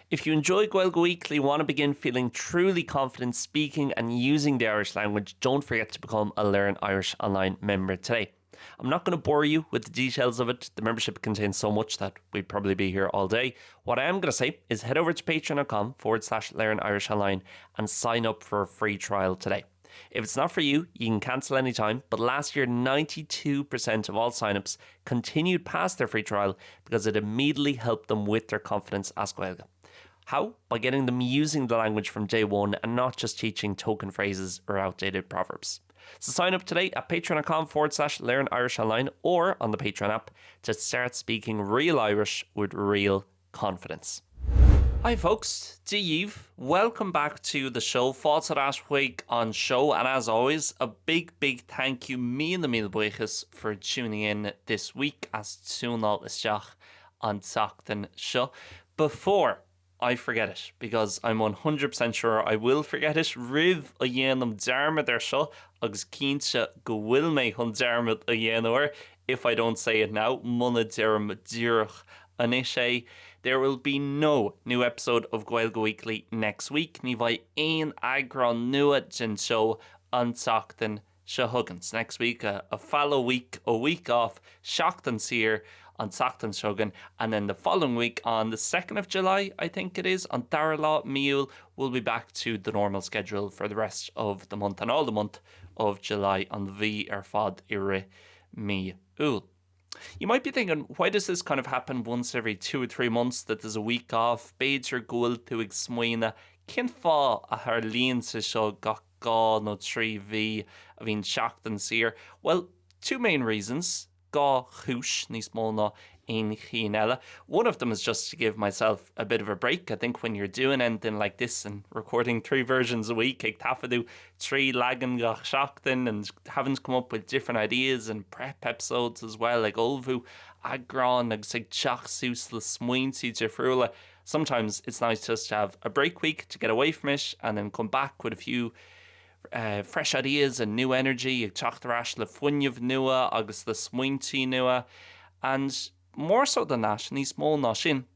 If you enjoy Gaeilge Weekly, want to begin feeling truly confident speaking and using the Irish language, don't forget to become a Learn Irish Online member today. I'm not going to bore you with the details of it. The membership contains so much that we'd probably be here all day. What I am going to say is head over to patreon.com/Learn Irish Online and sign up for a free trial today. If it's not for you, you can cancel anytime, but last year 92% of all signups continued past their free trial because it immediately helped them with their confidence as Gaeilge. How? By getting them using the language from day one and not just teaching token phrases or outdated proverbs. So sign up today at patreon.com/Learn Irish Online or on the Patreon app to start speaking real Irish with real confidence. Hi folks, Díomh. Welcome back to the show. Fáilte that week on show, and as always, a big thank you míle buíochas for tuning in this week as túnal isteach an teachtain seo. Before I forget it, because I'm 100% sure I will forget it, rih a dhéanam dearmad ar seo agus cínte go bhfuil mé chun dearmad a dhéanamhar if I don't say it now, muna dearm díreach anisé. There will be no new episode of Gaeilge Weekly next week. Ní bhaid aon EAGRÁN nua den show an teachtain seo huggins. Next week, a fallow week, a week off, seachtain sir on teachtain shugan, and then the following week on the 2nd of July, I think it is, on DÉARDAOIN Miúil, we'll be back to the normal schedule for the rest of the month and all the month of July on BHFAD Níos. You might be thinking, why does this kind of happen once every 2 or 3 months that there's a week off? Beidir goil tú ag smuoine, cin fá a thar líon sa seo gach gá nó trí bhí a bhín seachtain sir? Well, two main reasons. Gá chúis níos mó ná aon chin eile. One of them is just to give myself a bit of a break. I think when you're doing anything like this and recording 3 versions a week, ag tafadú 3 lagan gach seachtain and having to come up with different ideas and prep episodes as well, like olbhú EAGRÁN agus ag teach sús le smuointí de friúla. Sometimes it's nice just to have a break week to get away from it and then come back with a few fresh ideas and new energy. Ag teachtarás le fuinneamh nua agus le smuointí nua. And more so than that, níos mó ná sin,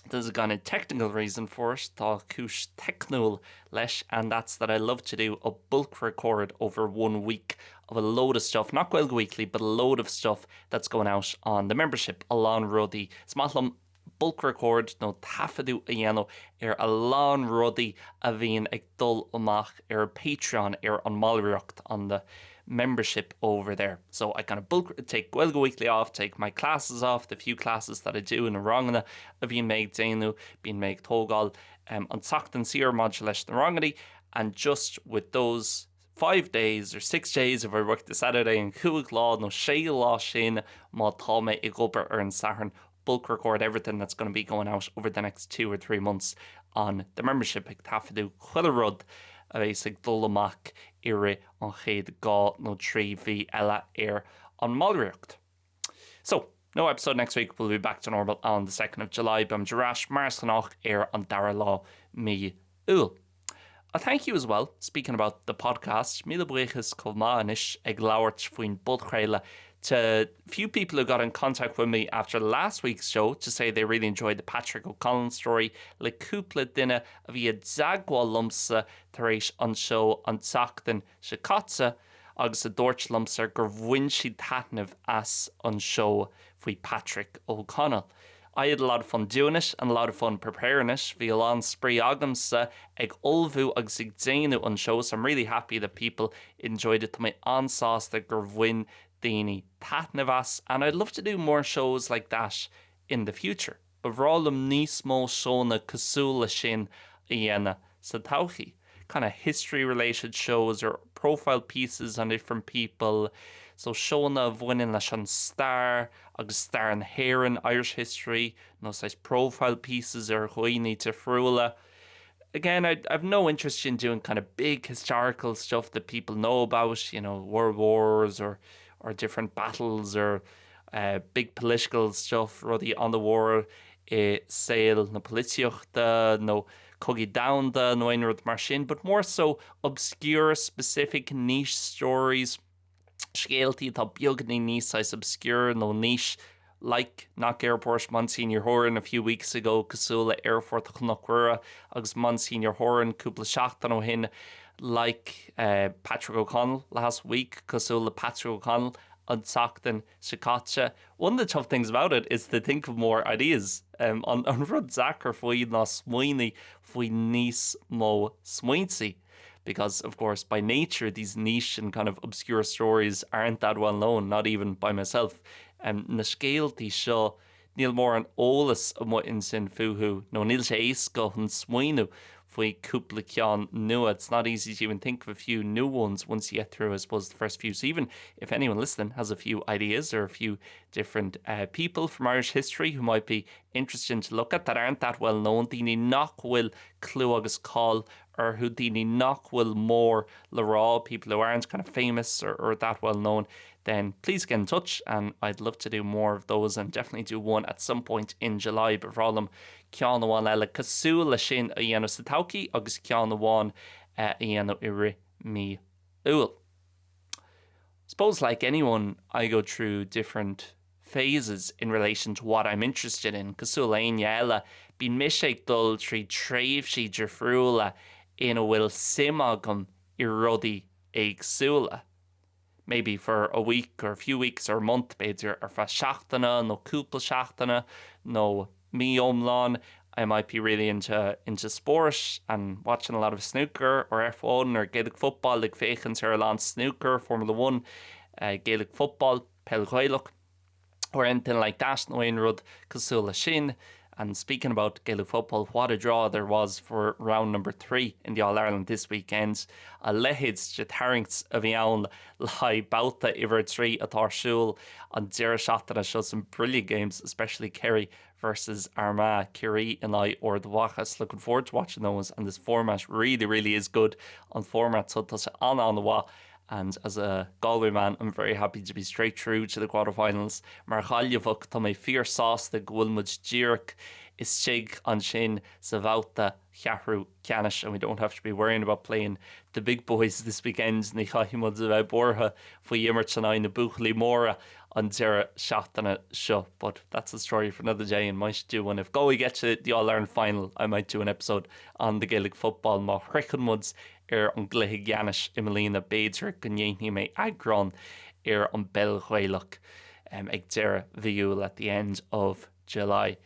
there's a kind of technical reason for it, tá cúis technúil leis, and that's that I love to do a bulk record over 1 week of a load of stuff, not Gaeilge Weekly, but a load of stuff that's going out on the membership, alán rudaí. Smaitlam bulk record nó tafadú a dhéanamh a lán rudaí a bhíonn ag dul amach Patreon an máilreacht on the membership over there. So I kind of bulk take Gaeilge Weekly off, take my classes off, the few classes that I do in a rangana a bhíonn méid déanú, bhíonn méid tógáil an teachtain sir module leis na rangaí, and just with those 5 days or 6 days if I work the Saturday and chuig lá nó 6 lá sin má tá mé ag obair an sathern, bulk record everything that's going to be going out over the next 2 or 3 months on the membership. Ag tafadú chuile rud a bheits ag dul amach an chéad gá nó trí bhí eile an máilreacht. So, no episode next week. We'll be back to normal on the 2nd of July. Bam Jarash Marsanach an DÉARDAOIN Miúil. A thank you as well, speaking about the podcast, míle buíochas chomh maith anois ag labhairt faoin budchréile, to few people who got in contact with me after last week's show to say they really enjoyed the Patrick O'Connell story. Le cúpla duine a bhí a dagháil lumsa tar éis an show an teachtain se catsa agus a dúirt lumsa gur bhain siad taitneamh as an show faoi Patrick O'Connell. I had a lot of fun doing it and a lot of fun preparing it. Bhí an spree agamsa ag olbhú agus ag déanú an show, so I'm really happy that people enjoyed it. Tá mé ansásta gur bhain daoine taitneamh as, and I'd love to do more shows like that in the future. But bhrálam níos mó seónna cosúla sin a dhéanamh sa todhchaí. Kind of history-related shows or profile pieces on different people. So seónna bhaineann leis an star, agus star an héireann Irish history, no such profile pieces or chuoine to friúla. Again, I've no interest in doing kind of big historical stuff that people know about, you know, world wars or different battles or big political stuff, ruddy on the war, sail na políochta, no cogi down the no rud mar sin, but more so obscure, specific niche stories. Scéaltaí tá beag ní níos obscure no niche like Knock Airport Monsignor Horan a few weeks ago, Casula Airport Clonacura, agus Monsignor Horan Cúpla Seachtain ó hin, like Patrick O'Connell last week, Casula Patrick O'Connell on Sochtan Shikatcha. One of the tough things about it is to think of more ideas. On Rud Zachar Fwy na Smoini Fwy Nis Mo Smoinsi. Because, of course, by nature, these niche and kind of obscure stories aren't that well known, not even by myself. Na scéaltaí seo, níl mór an ólas a mo in sin fuhu, no níl sé éasca hun smoinú faoi cúpla ceann nua. It's not easy to even think of a few new ones once you get through, I suppose, the first few. So even if anyone listening has a few ideas or a few different people from Irish history who might be interesting to look at that aren't that well known, daoine nach will clue agus call, or who daoine nach will more le rá, people who aren't kind of famous or that well known, then please get in touch, and I'd love to do more of those, and definitely do one at some point in July. But for all them, ceann amháin eile cosúil le sin a dhéanamh sa todhchaí, agus ceann amháin a dhéanamh i ri mí uail. Suppose like anyone, I go through different phases in relation to what I'm interested in. Cosúil aon eile, bín miseach dul trí tréimh si de friúla ina bhfuil sim agam I rudaí éagsúla. Maybe for a week or a few weeks or a month, beidir ar fa seachtaina, no cúpla seachtaina, no mí omláin. I might be really into sport and watching a lot of snooker or F1 or Gaelic football, like féchans ar an snooker, Formula 1, Gaelic football, Pel Gaelach, or anything like that. No aon rud cosúil sin. And speaking about Gaelic football, what a draw there was for round number 3 in the All-Ireland this weekend. A lehids de tarings a bhíann lai bauta iver 3 a tarsúil an deire seachtaine show some brilliant games, especially Kerry versus Armagh, Kerry and I or the Wachas. Looking forward to watching those, and this format really is good on format, so that's on the wa. And as a Galway man, I'm very happy to be straight through to the quarterfinals. Mar chailliamhach tá mé fíor sásta go bhfuil muid díreach is sigh an sin sa bhauta cheathrú ceannis, and we don't have to be worrying about playing the big boys this weekend. Ní chaithimid a bheith bortha faoi immert an na buachlaí móra an deire seachtaine seo. But that's a story for another day, and might do one. If Galway get to the All-Ireland final, I might do an episode on the Gaelic football. Má chricanmuds an gluthe Ganis I Melina Beidir gnéithní mé EAGRÁN an Bell Gaelach ag deire bhíúil at the end of July.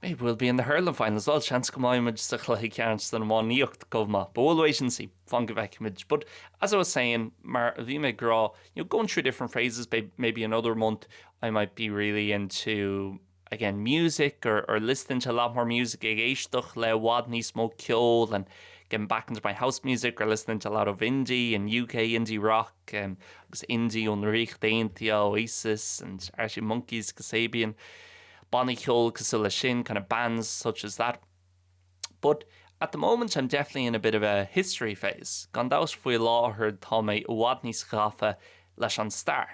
Maybe we'll be in the hurling final as well. Chance come on sa chluiche cearns den amháin níocht govma. But we'll wait and see. Fan go bheicimiid. But as I was saying, mar a bhí mé grá, going through different phases, maybe another month I might be really into, again, music or listening to a lot more music ag éisteach le bhfad níos mó ceol, and getting back into my house music or listening to a lot of indie and UK indie rock, agus indie on Riech Daintia, Oasis and Archie Monkeys, Kasabian, Bonnie Hill, Casilla Shin, kind of bands such as that. But at the moment, I'm definitely in a bit of a history phase. Gandaus fwy láthir tá mé uadní schafa leis an star.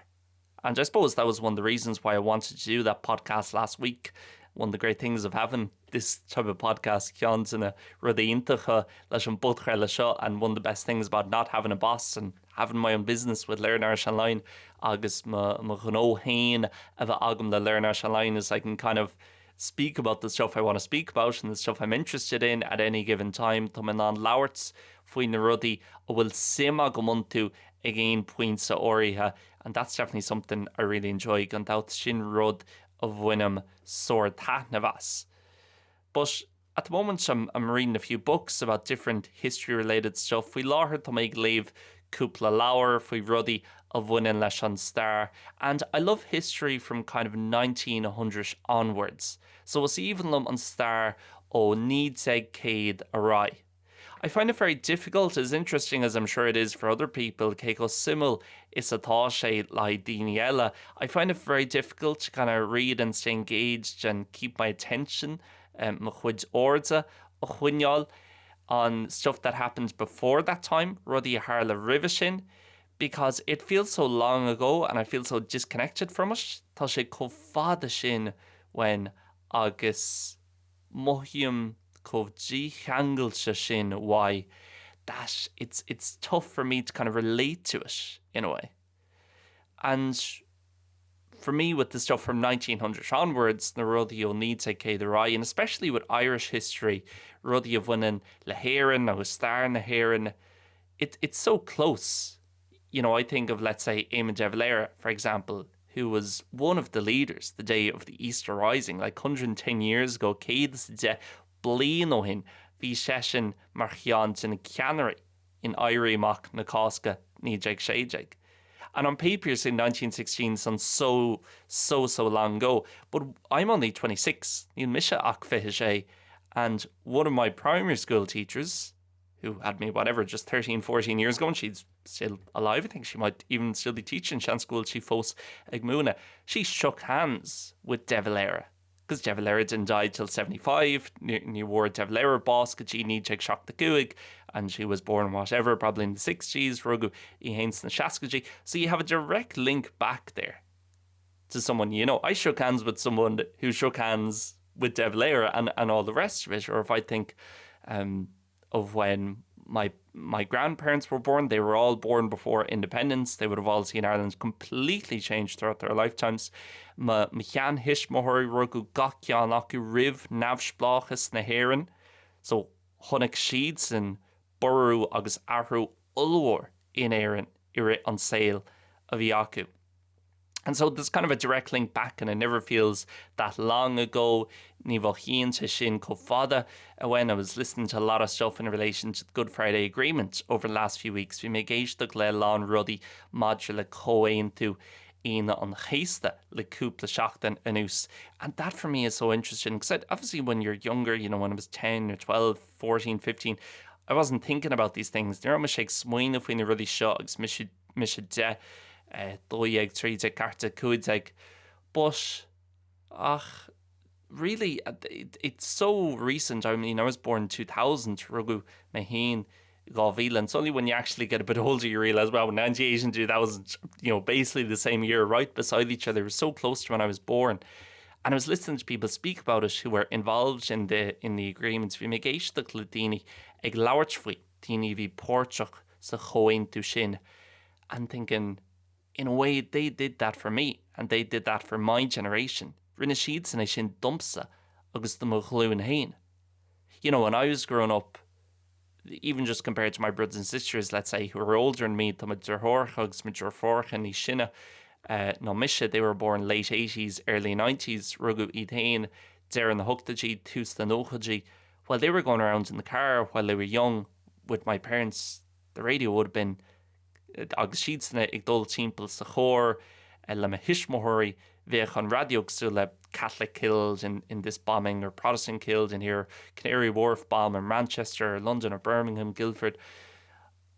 And I suppose that was one of the reasons why I wanted to do that podcast last week. One of the great things of having this type of podcast, ceann in a rudaíntacha leis an budchreile seo, and one of the best things about not having a boss and having my own business with Learn Irish Online, agus ma gnó hain a bheith agam le Learn Irish Online, is I can kind of speak about the stuff I want to speak about and the stuff I'm interested in at any given time. Tá man an lauerts faoi na rudaí a bhfuil sima go muntú ag aon puinte áirithe, and that's definitely something I really enjoy. Gandát sin rud of bhuineam sór taithnavas. But at the moment I'm reading a few books about different history related stuff. Fui láthir tá mé ag léamh cúpla leabhar faoi rudaí a bhuinean leis an star, and I love history from kind of 1900 onwards. So was even lum an star ó níd ag céad a rai. I find it very difficult, as interesting as I'm sure it is for other people, Keiko Simul is atá sé lai daoine eile. I find it very difficult to kind of read and stay engaged and keep my attention mo chuid orda a chuineáil on stuff that happened before that time, rudí a thar le roimhe sin, because it feels so long ago and I feel so disconnected from it. Tá sé chomh fada sin when agus mohiam chomh dícheangailte sin why that it's tough for me to kind of relate to it in a way. And for me, with the stuff from 1900 onwards, the ruddy you'll need to cé the rye, and especially with Irish history, ruddy of winning le Héireann agus star na Héireann, it's so close. You know, I think of, let's say, Éamon de Valera, for example, who was one of the leaders the day of the Easter Rising, like 110 years ago, céad de bliain ó hin, bhí session mar cheant in a ceannairí in Éirí Amach na Cosca ní deag séideag. And on papers in 1916 sounds so long ago, but I'm only 26, níl mise ach fiche sé, and one of my primary school teachers, who had me, whatever, just 13, 14 years ago, and she's still alive. I think she might even still be teaching Shan School. She fós ag múna. She shook hands with De Valera, because De Valera didn't die till 75. Ní wore De Valera boss, go dtí ní ag seach the guig, and she was born whatever, probably in the 60s, rugu I héins na seascaidí. So you have a direct link back there to someone, you know. I shook hands with someone who shook hands with De Valera and all the rest of it. Or if I think of when my grandparents were born, they were all born before independence. They would have all seen Ireland completely change throughout their lifetimes. Ma chean his mohori rugu gach ceann acu riv navsplachas na Héireann. So honnig sheets and burru agus arhu ulwar in Éireann ire on sale of Iacu. And so there's kind of a direct link back, and it never feels that long ago. Ní bhfuil híonn sin chomh fada. When I was listening to a lot of stuff in relation to the Good Friday Agreement over the last few weeks, we made géisteach le lán rudí maidir le comhaon tú ina an chéasta le cúpla seachtain anús. And that for me is so interesting, because obviously when you're younger, you know, when I was 10 or 12, 14, 15, I wasn't thinking about these things. Níor me sé smaoine faoin na rudí seo agus mis de dóigh tríde carta cúideag. But really, it's so recent. I mean, I was born in 2000, rugu me hain gáhíle. It's only when you actually get a bit older you realise, well, 98 and 2000, you know, basically the same year, right beside each other. It was so close to when I was born. And I was listening to people speak about it who were involved in the agreements. We make géisteach le daoine ag labhairt faoi daoine bhí páirteach sa chomhaon tú sin, and thinking, in a way, they did that for me, and they did that for my generation. Rinne siad san é sin dumpsa agus do mo chluúin hain. You know, when I was growing up, even just compared to my brothers and sisters, let's say, who were older than me, tá dur thorchagus, ma dur forcha ní sinne, no misha, they were born late 80s, early 90s, rugu iad hain, deir na hugtají, tús na nóchají. While they were going around in the car while they were young with my parents, the radio would have been agus siad sanna ag dul timpeall sa chóir le ma hismóthirí bheadh an radio agsú le Catholic killed in this bombing, or Protestant killed in here, Canary Wharf bomb in Manchester, or London, or Birmingham, Guildford,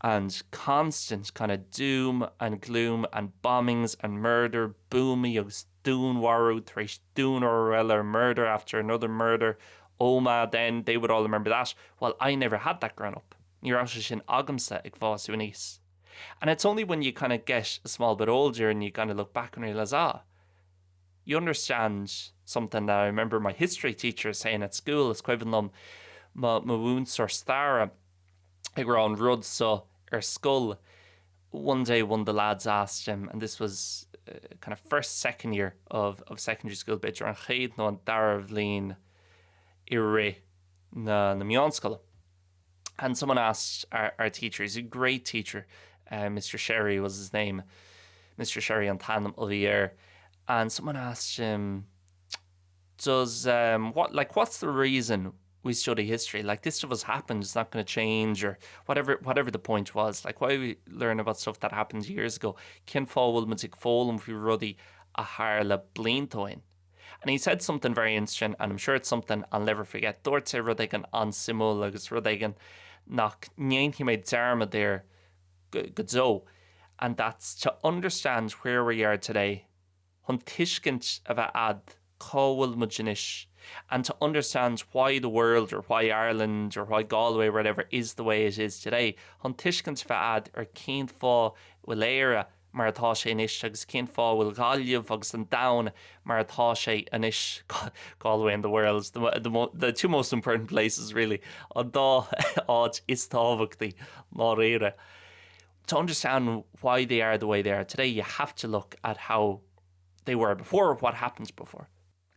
and constant kind of doom and gloom and bombings and murder, boomy agus dún warú, thresh dún or murder after another murder, Oma, then they would all remember that. Well, I never had that growing up. Níor áise sin agamsa ag bháú níos. And it's only when you kind of get a small bit older and you kind of look back and realize, you understand something that I remember my history teacher saying at school. It's cuivan ma wounds or stara ag rán rud so skull. One day one of the lads asked him, and this was kind of second year of secondary school, bit an chéad nó an dara bhlín I ré na mionscoile. And someone asked our teacher, he's a great teacher, Mr. Sherry was his name, Mr. Sherry on Tandem Olivier, and someone asked him, what's the reason we study history? Like, this stuff has happened, it's not going to change, or whatever the point was. Like, why we learn about stuff that happened years ago? Kin fáil mu tig fólam fi rudí a thar le bliantóin. And he said something very interesting, and I'm sure it's something I'll never forget. Dúirt sé rud ag an ansimú agus rud ag an nach níon hí méid dearma there go. And that's to understand where we are today. Hun tiiscint a bheith ad cóhfuil mujinis, and to understand why the world, or why Ireland, or why Galway, or whatever, is the way it is today. Hun tiiscint a bheith ad ar cén fá bhfuil éire mar atá sé inis, agus cén fá bhfuil gáilmh agus an down mar atá sé inis. Galway and the world, the two most important places really. An dá áit is tábhachtaí mar éire. To understand why they are the way they are today, you have to look at how they were before, what happened before.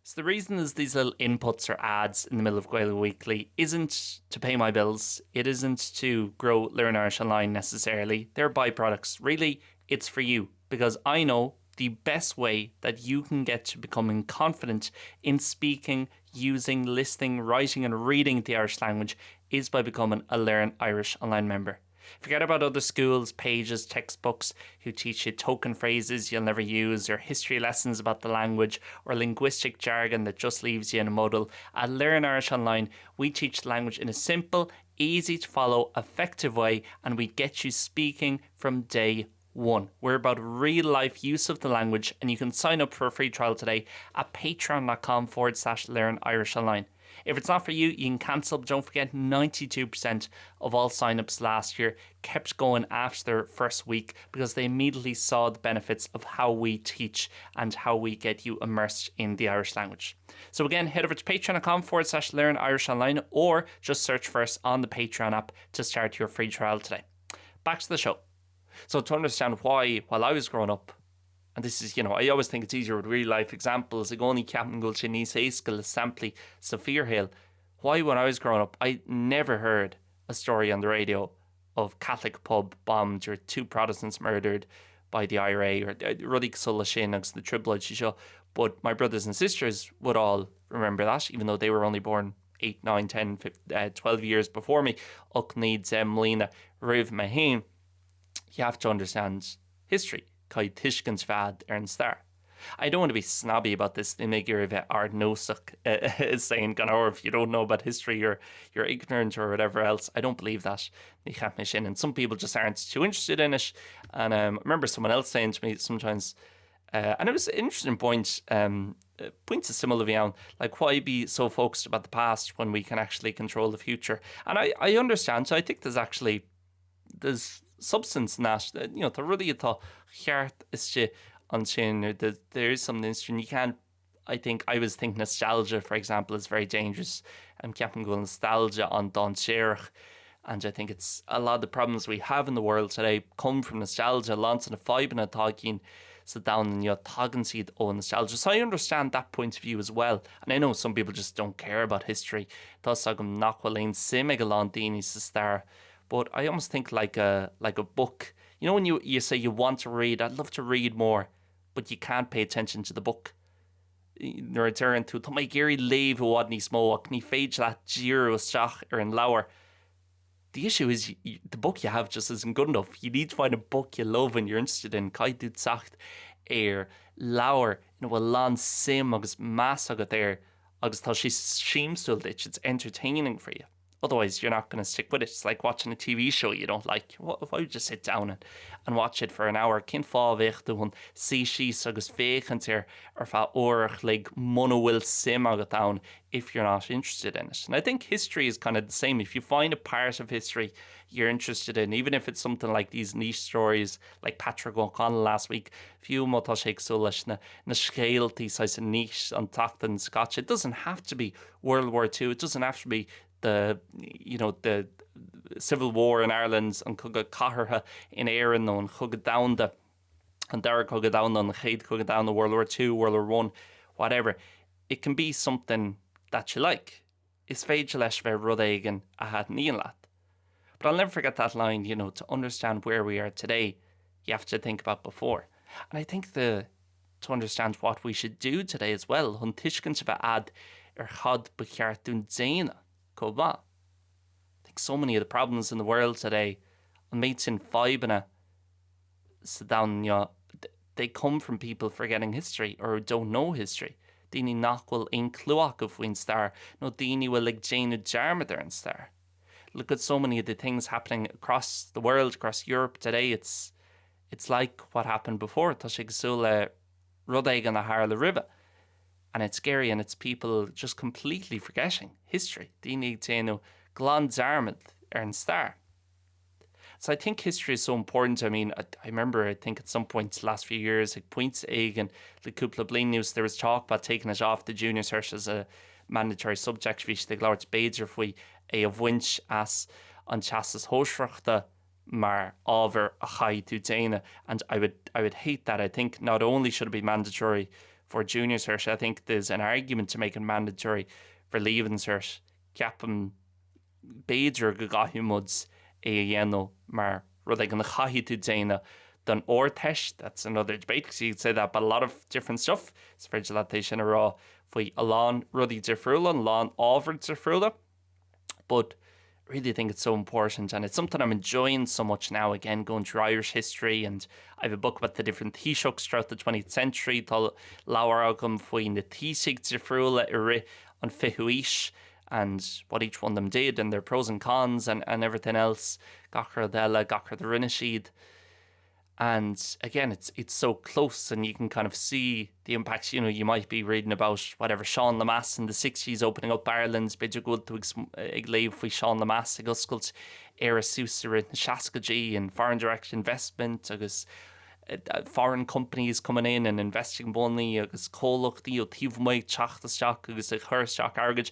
So the reason is these little inputs or ads in the middle of Gaeilge Weekly isn't to pay my bills. It isn't to grow Learn Irish Online necessarily. They're byproducts. Really, it's for you, because I know the best way that you can get to becoming confident in speaking, using, listening, writing and reading the Irish language is by becoming a Learn Irish Online member. Forget about other schools, pages, textbooks who teach you token phrases you'll never use, or history lessons about the language, or linguistic jargon that just leaves you in a muddle. At Learn Irish Online, we teach the language in a simple, easy to follow, effective way, and we get you speaking from day one. We're about real life use of the language, and you can sign up for a free trial today at patreon.com/Learn Irish Online. If it's not for you, you can cancel, but don't forget 92% of all sign-ups last year kept going after their first week because they immediately saw the benefits of how we teach and how we get you immersed in the Irish language. So again, head over to patreon.com/Learn Irish Online, or just search for us on the Patreon app to start your free trial today. Back to the show. So to understand why, while I was growing up, and this is, I always think it's easier with real life examples. Like only Captain Gulch Níos Simplí Sophia Hill. Why, when I was growing up, I never heard a story on the radio of Catholic pub bombed or 2 Protestants murdered by the IRA, or Ruddy Sulla Shin agus the Tribloid Shisho. But my brothers and sisters would all remember that, even though they were only born 8, 9, 10, 15, 12 years before me. Uch needs Mlina Riv Mahin. You have to understand history. Kai Tishkins Fad Star. I don't want to be snobby about this. They make your art nosuk is saying, or if you don't know about history, you're ignorant or whatever else. I don't believe that. And some people just aren't too interested in it. And I remember someone else saying to me sometimes, and it was an interesting point, points of similar view, like why be so focused about the past when we can actually control the future. And I understand. So I think there's substance in that, the really the heart is on sin. There is something interesting. You can't. I was thinking nostalgia, for example, is very dangerous. I'm keeping going nostalgia on Don Sherach, and I think it's a lot of the problems we have in the world today come from nostalgia. Lots of the five and a talking sit down and tagging seed on nostalgia. So I understand that point of view as well. And I know some people just don't care about history. Thus, I'm not willing to say Megalondini star. But I almost think like a book. When you say you want to read, I'd love to read more, but you can't pay attention to the book. The return to my Gary Leave who wadney smoke, ni fage that giro stach in lower. The issue is the book you have just isn't good enough. You need to find a book you love and you're interested in. Kai did sacht lower, a lan sim agus mass agat there, agus ta she seems to it's entertaining for you. Otherwise, you're not going to stick with it. It's like watching a TV show you don't like. What if I would just sit down and watch it for an hour? Cyn fá bheith dún sí síos agus féchant ar fá orach like mono will sim agat down if you're not interested in it. And I think history is kind of the same. If you find a part of history you're interested in, even if it's something like these niche stories like Patrick O'Connell last week, few motá sé solas na scéaltaí sais niche an tachtan Scotch. It doesn't have to be World War II. It doesn't have to be the Civil War in Ireland and Cugad Caharha in Éireann and Cugad down the and Derek Cugad down on Chéad Cugad down the World War II, World War I, whatever. It can be something that you like. Is féidir leis bheith rud éigin a had níon leat. But I'll never forget that line, to understand where we are today, you have to think about before. And I think to understand what we should do today as well, hun tishkin se bheith ad chad becheart dún déine. I think so many of the problems in the world today, and mates in fibana, sit down, they come from people forgetting history or don't know history. Dini nachwil in cluach of win star, no dini will like Jane Jarmader and star. Look at so many of the things happening across the world, across Europe today. It's like what happened before. Tashig Sula Rudag and the Harla River. And it's scary, and it's people just completely forgetting history. They need to Glan Zarmad and star. So I think history is so important. I mean, I remember, I think at some point the last few years, like points and the Cúpla Blin news, there was talk about taking it off the junior search as a mandatory subject. Which the Glart Bader if we a of winch as on chassis Hoshrachte mar ábhar a chaid tú déine. And I would hate that. I think not only should it be mandatory for junior cert, I think there's an argument to make it mandatory for leaving cert. Ceapan beidir go gaithfí muds é a dhéanamh mar rud ag an chaithí tú déine don ortest. That's another debate, because you could say that, but a lot of different stuff. It's very gelatation raw for a lawn ruddy differula and lawn over differula. But I really think it's so important, and it's something I'm enjoying so much now, again, going through Irish history. And I have a book about the different Taoiseachs throughout the 20th century, Lawer Agam Foin the Taoiseach differula iri on Fihuish, and what each one of them did, and their pros and cons, and everything else. Gachar Della, Gachar the Rinashid. And again, it's so close, and you can kind of see the impacts. You know, you might be reading about whatever Sean Lemass in the 60s opening up Ireland, beidir good to iglév for Sean Lemass aguscult era susar in Shaskaji and foreign direct investment, agus foreign companies coming in and investing money, agus cólachtaí ó tíomhmaid teachtasteach agus a chuirteach airgid.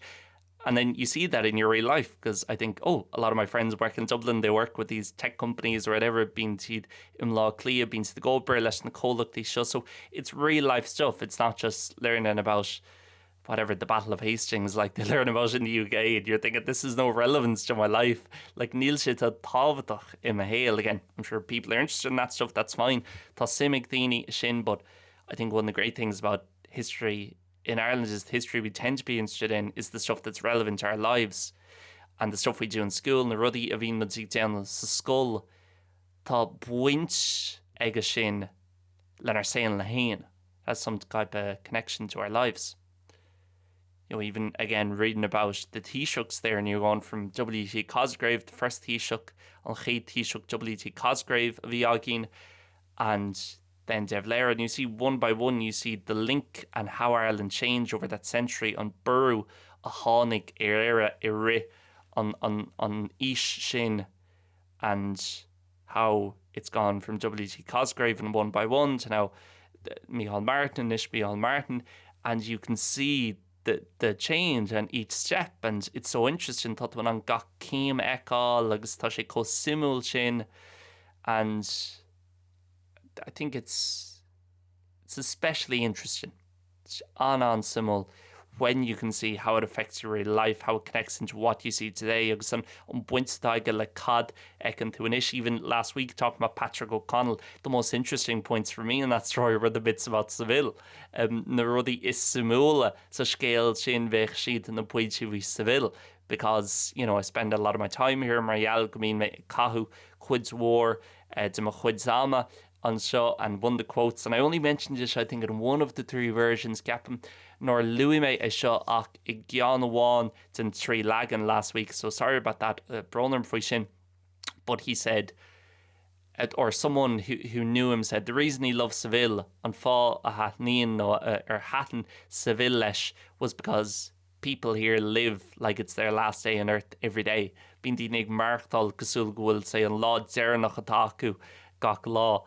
And then you see that in your real life, because I think, a lot of my friends work in Dublin, they work with these tech companies or whatever, being to Imlaw Clia, being to the Goldberg, leis na cólachtaí seo. So it's real life stuff. It's not just learning about whatever the Battle of Hastings, like they learn about in the UK, and you're thinking, this is no relevance to my life. Like, níl sé tá tábhachtach in my hail. Again, I'm sure people are interested in that stuff, that's fine. Tá simig daoine sin, but I think one of the great things about history in Ireland is the history we tend to be interested in is the stuff that's relevant to our lives, and the stuff we do in school. And the ruddy a bhín mudí down sa skull tá buint ag sin lenar saying la hain has some type of connection to our lives. You know, even again reading about the Taoiseachs there, and you're going from W.T. Cosgrave, the first Taoiseach, an chéad Taoiseach W.T. Cosgrave a bhí agin, and then De Valera, and you see one by one, you see the link and how Ireland changed over that century on Burrow, a hánig era iri on Ish Shin, and how it's gone from W.T. Cosgrave and one by one to now Micheál Martin, Micheál Martin, and you can see the change and each step, and it's so interesting that when on gach céim eáil agus tá sé có simúil sin, and I think it's especially interesting. It's an simul when you can see how it affects your real life, how it connects into what you see today. Agus an buintetáige le cad ecan tú an ish. Even last week talking about Patrick O'Connell, the most interesting points for me in that story were the bits about Seville. Na rudí is simúla sa scéal sin bheith siad in the pointí bhí Seville, because, you know, I spend a lot of my time here. Marielle go mín me cahu chuid's war de ma chuid's ama. And so, and one of the quotes, and I only mentioned this, I think, in one of the three versions, Captain, nor Louis me a show ach I gian one den three lagan last week. So sorry about that, Bronner Frishin. But he said, or someone who knew him said, the reason he loved Seville and fá a hatnín or hatan Seville lesh was because people here live like it's their last day on earth every day. Bín dínig marchtal gosul gwil say an law dernach ataku gach law.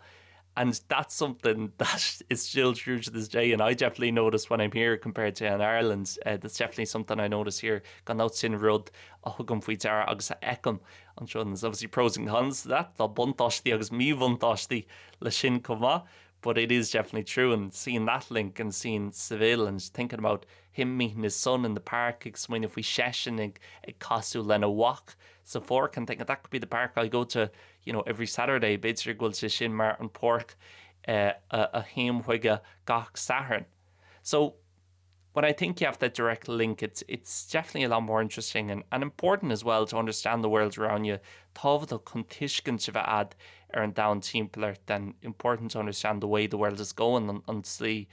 And that's something that is still true to this day, and I definitely notice when I'm here compared to in Ireland. That's definitely something I notice here. Gan out sin rud a hugam fwy dara agus a ecam. And sure, there's obviously pros and cons to that. The buntoshti agus mi buntoshti le sin koma. But it is definitely true, and seeing that link and seeing Seville and thinking about him meeting his son in the park, when if we session ag casu lena walk, so for can think that could be the park I go to, you know, every Saturday. Beidir gul to Shin Mar and Pork a him huiga gach sahern. So when I think you have that direct link, it's definitely a lot more interesting and important as well to understand the world around you. Tábhachtach chun tuiscint sibh ad an down timpler, then important to understand the way the world is going and slí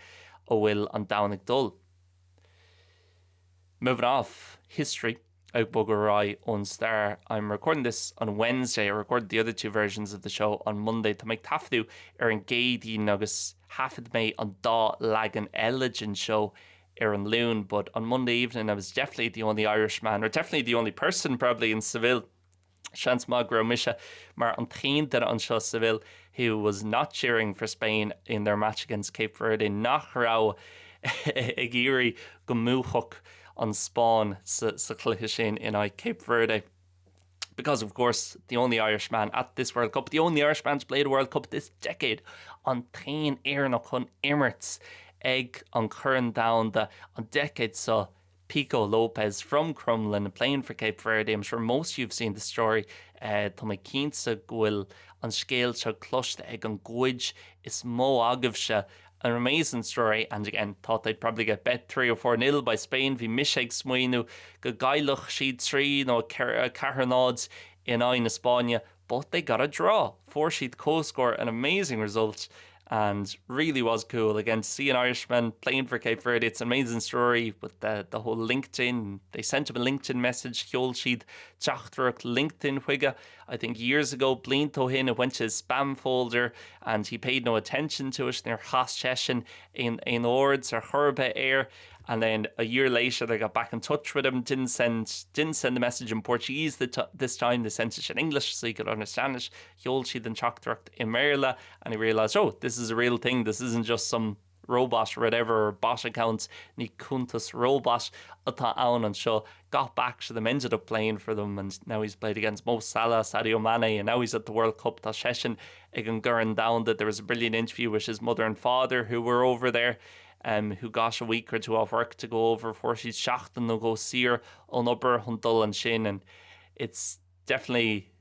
ó bhfuil an domhnach dul. Moving off history, ag bugarai on star. I'm recording this on Wednesday. I recorded the other two versions of the show on Monday to make tafdu an Gaeilge agus hafid me on dá lagan elegant show an Loon, but on Monday evening I was definitely the only Irishman, or definitely the only person probably in Seville, Shans Magro Misha, mar an tchéad that on Shaw Seville, who was not cheering for Spain in their match against Cape Verde. Nach rao agiri gomúchok on Spawn sa cluiche sin in Cape Verde. because, of course, the only Irishman at this World Cup, the only Irishman to play the World Cup this decade, an tain éireannach chun immert ag an churn down the an decade so Pico Lopes from Crumlin playing for Cape Verde. I'm sure most of you have seen the story. Tá mé cínta gohfuil an scéal se cloiste ag an gcuid is mó agah se. An amazing story, and again, thought they'd probably get bet 3 or 4-0 by Spain. Bhí Miseag smuoinú go gaiilech siad 3 nó Carnads in Ain Spáine, but they got a draw. 4 sheet co-score, an amazing result, and really was cool. Again, to see an Irishman playing for Cape Verde, it's an amazing story with the whole LinkedIn. They sent him a LinkedIn message, Hjol Sheed Teachtrach LinkedIn Whiga. I think years ago, Blinto hin, it went to his spam folder and he paid no attention to it. They're has session in ords or herbe air. And then a year later, they got back in touch with him. Didn't send the message in Portuguese this time. They sent it in English so he could understand it. Hjol Sheed and Teachtrach in Merla, and he realised, oh, this is a real thing. This isn't just some robot or whatever, or bot account. Ní cuntas robot atá ann an seo. Got back to them, ended up playing for them, and now he's played against Mo Salah, Sadio Mane, and now he's at the World Cup. Tá session ag an gurran down that there was a brilliant interview with his mother and father who were over there. Who got a week or two off work to go over for she's seachtain no go sir on upper Huntul and Shin, and it's definitely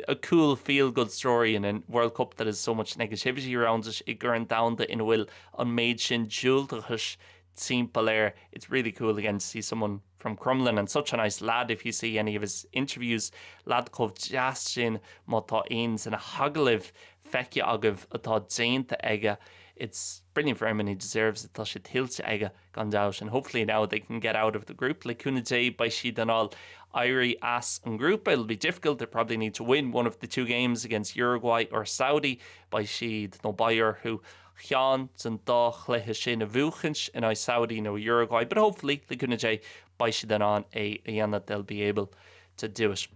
a cool feel good story in a World Cup that has so much negativity around it. It gurran down the in will on made Shin Jultahish simple air. It's really cool again to see someone from Crumlin, and such a nice lad. If you see any of his interviews, lad cove Jastin Mota Ains and a Hagaliv Fekya Agav atá Zainta Ega. It's brilliant for him and he deserves it. Tá sé tiltte aige gone out, and hopefully now they can get out of the group. Like Kunade by she done all Irie as and group. It'll be difficult. They probably need to win one of the 2 games against Uruguay or Saudi by she no Bayer who Chian and Doch le sin a Vuchens and I Saudi no Uruguay. But hopefully like Kunade by she done on a that they'll be able to do it.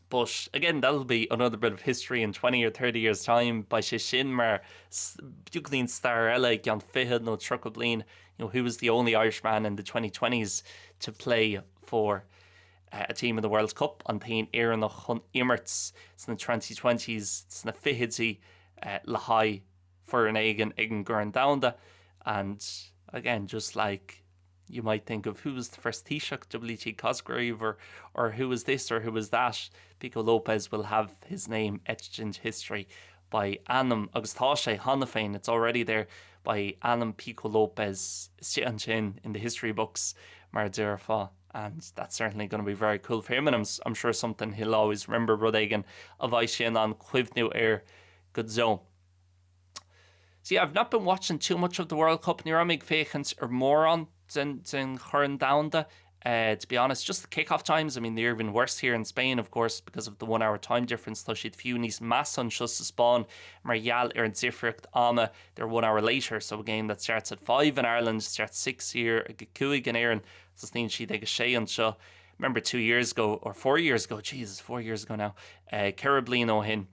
But again, that'll be another bit of history in 20 or 30 years' time. By Shin Mar, Bucklin Star Ella, Jan Fihad, no Truckablin, who was the only Irishman in the 2020s to play for a team in the World Cup. And Tain Aaron Hun Immerts in the 2020s, it's na Fihidzi Lahai for an Egan Gurn Downda. And again, just like you might think of who was the first Taoiseach WT Cosgrave or who was this or who was that. Pico Lopes will have his name etched into history by Anam agus tá sé Hanafein. It's already there by Anam Pico Lopes in the history books mar deir fá. And that's certainly going to be very cool for him, and I'm sure something he'll always remember Rud Egan of Aishin on Cuivnew Air good zone. See, I've not been watching too much of the World Cup. Niramig Fechens or more on than Churn Downda. To be honest, just the kickoff times. I mean, they're even worse here in Spain, of course, because of the 1 hour time difference. Though she'd few nís masson just to spawn. Marial in Zifricht Ama, they're 1 hour later. So a game that starts at 5 in Ireland starts 6 here. Gakuig and Aaron, so Steen she'd take a shay and show. Remember 2 years ago or 4 years ago, Jesus, 4 years ago now. Carablino hin.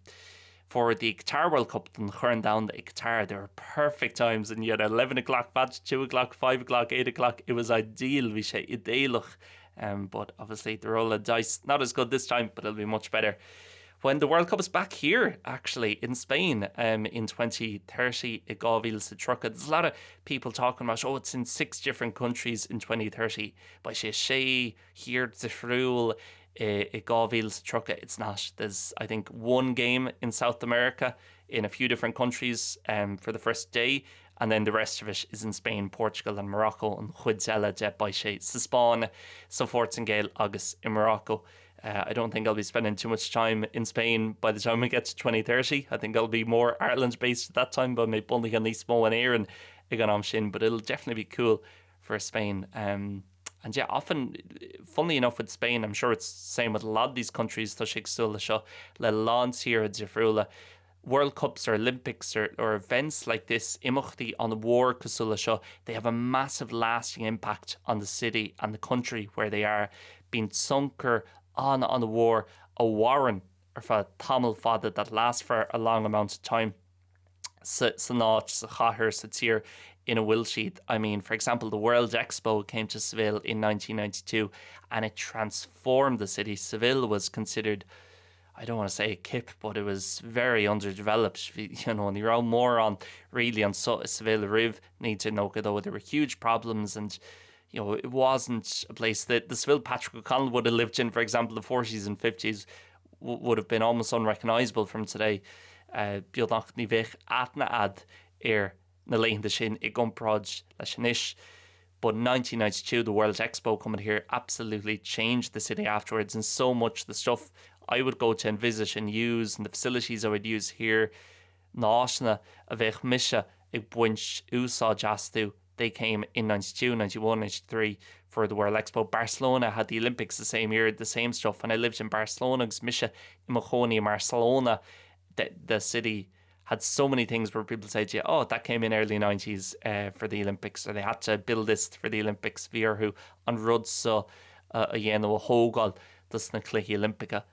For the Qatar World Cup and Churn down the Qatar, they were perfect times, and you had 11 o'clock match, 2 o'clock, 5 o'clock, 8 o'clock. It was ideal, we say ideal. But obviously the roll of dice not as good this time, but it'll be much better when the World Cup is back here, actually in Spain, in 2030 at Gaeilge Weekly. There's a lot of people talking about, oh, it's in 6 different countries in 2030. By Shay here, Zifrul. Gaeilge Weekly, it's not. There's, I think, 1 game in South America in a few different countries for the first day, and then the rest of it is in Spain, Portugal and Morocco, and Chuidzela de Baixe Spain, so forth and Gael August in Morocco. I don't think I'll be spending too much time in Spain by the time we get to 2030. I think I'll be more Ireland based at that time, but maybe only on these small and air and Igan Shin, but it'll definitely be cool for Spain. And yeah, often, funnily enough with Spain, I'm sure it's the same with a lot of these countries, Le Lance here at Zifrula, World Cups or Olympics or events like this, Imachti on the war, they have a massive lasting impact on the city and the country where they are, being sunker on the war, a warren or for Tamil father that lasts for a long amount of time. sa náit sa chathair sa tír ina bhfuil siad. I mean, for example, the World Expo came to Seville in 1992 and it transformed the city. Seville was considered, I don't want to say a kip, but it was very underdeveloped. You know, and you're all more on really on Seville Riv need to know, though there were huge problems, and you know, it wasn't a place that the Seville Patrick O'Connell would have lived in, for example, the 40s and 50s would have been almost unrecognisable from today. Beodnach ní bheith aithne ad na léitheanta sin I gcompráid leis an isis. But 1992, the World Expo coming here absolutely changed the city afterwards, and so much the stuff I would go to and visit and use, and the facilities I would use here, náisna a bheith mise ag buint úsá jaastú. They came in 92, 91, 93 for the World Expo. Barcelona had the Olympics the same year, the same stuff. And I lived in Barcelona, mise imachoni Barcelona. The city had so many things where people say to you, oh, that came in early 90s for the Olympics, or they had to build this for the Olympics. Bhíorthú an rud so a dhéanamh a hógáil dus na cluichí Olympica.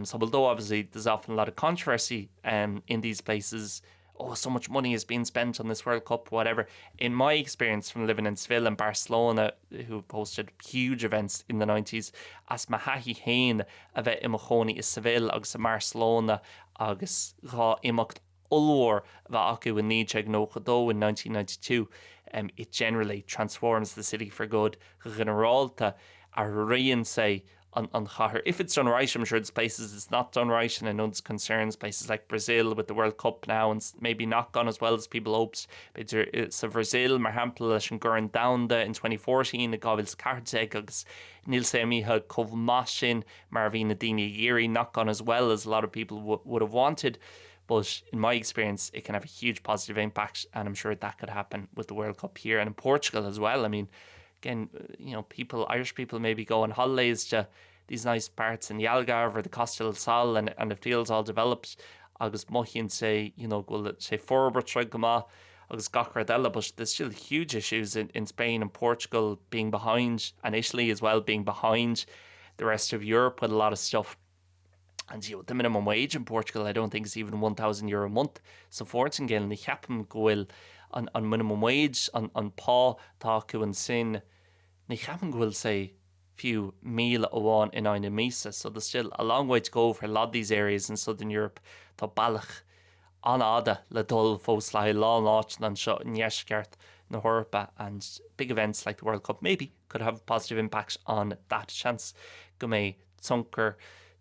So although obviously there's often a lot of controversy in these places, oh, so much money is being spent on this World Cup, whatever. In my experience from living in Seville and Barcelona, who hosted huge events in the 90s, as mahahi hain a bheith imachoni is Seville agus Barcelona agus gá imacht ulwar bheith acu in níteag nó chudó in 1992, it generally transforms the city for good. Generalta a rian say on chathair. If it's done right, I'm sure there's places it's not done right, and I know there's concerns, places like Brazil with the World Cup now, and maybe not gone as well as people hoped. But it's a Brazil, mar hampla leis an Gurren Downda in 2014, the Gaeilge Weekly, agus níl sé míthe chomh maith sin mar bhí na daoine géirí not gone as well as a lot of people would have wanted. But in my experience, it can have a huge positive impact, and I'm sure that could happen with the World Cup here and in Portugal as well. I mean, again, you know, Irish people maybe go on holidays to these nice parts in the Algarve or the Costa del Sol, and it feels all developed. Agus mochíonn say, you know, go say forward try goma agus gachardella, but there's still huge issues in Spain and Portugal being behind, and Italy as well being behind the rest of Europe with a lot of stuff. And you know, the minimum wage in Portugal, I don't think is even €1,000 a month. So fortune gael ni chapam goil on minimum wage on pá taku and sin ni chapam goil say few meal awan in ein misa. So there's still a long way to go for a lot of these areas in Southern Europe. Tá balach an ada le dul fós lai lá náit nan seo in Yeshgart na Horpa, and big events like the World Cup maybe could have a positive impact on that chance. Go mé tunker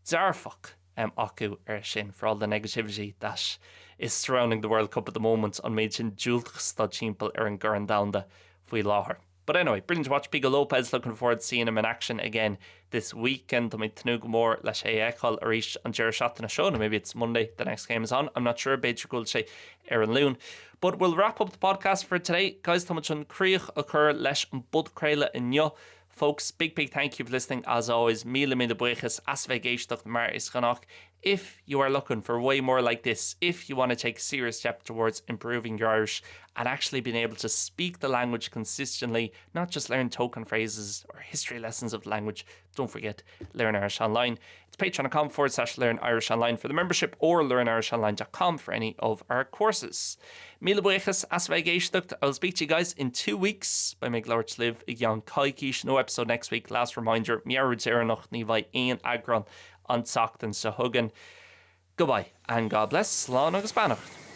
zarfach acu sin for all the negativity that is surrounding the World Cup at the moment on méid sin dúilteachs tá timpeall an Gurren Downda faoi láthair. But anyway, brilliant to watch Big Lopes. Looking forward to seeing him in action again this weekend. I'm tnúg mór leis éáil arís an deir shot in a show. Maybe it's Monday the next game is on. I'm not sure. Beidir goil sé ar an lún. But we'll wrap up the podcast for today. Guys, tá much an críoch occur leis an bud creile inniu. Folks, big thank you for listening. As always, míle buíochas as bheith géisteach mar is ganach. If you are looking for way more like this, if you want to take a serious step towards improving your Irish and actually being able to speak the language consistently, not just learn token phrases or history lessons of the language, don't forget Learn Irish Online. It's patreon.com/Learn Irish Online for the membership, or learnirishonline.com for any of our courses. Míle buíochas as bheith géisteach. I'll speak to you guys in 2 weeks by Make Lords Live i Gyan Caikish. No episode next week. Last reminder, miarud zéireanach ní bhaid aon agran an Sochtan sa Hugan. Goodbye and God bless. Slán agus Bannacht.